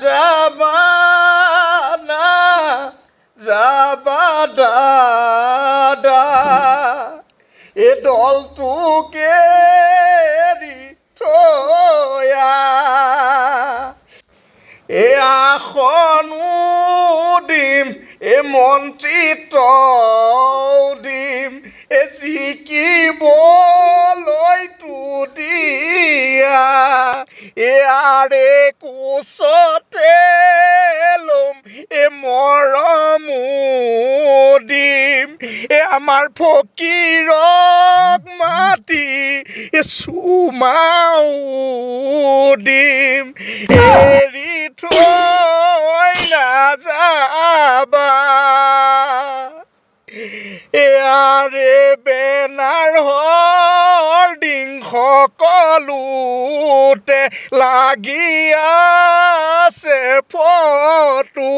যাবা না যাবা দাদা এ দলটোকে এৰি থয়া এ আসনো দিম এ মন্ত্ৰিত্বও দিম এ জিকিবলৈতো দিয়া এয়াৰে কোচতে লম এ মৰমো দিম এ আমাৰ ফকীৰক মাতি এ চুমাও দিম এৰি থৈ নাযাবা এয়াৰে বেনাৰ হৰ্ডিং সকলোতে লাগি আছে ফটো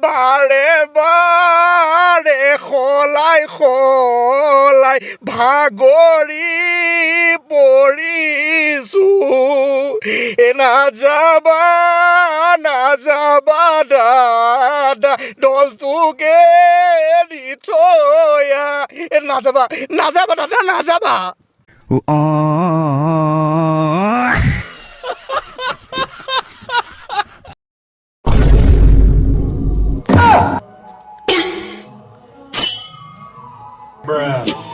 বাৰে বাৰে সলাই সলাই ভাগৰি পৰিছো নাযাবা নাযাবা দাদা দলটোকে এৰি থয়া নাযাবা নাযাবা দাদা নাযাবা Bruh.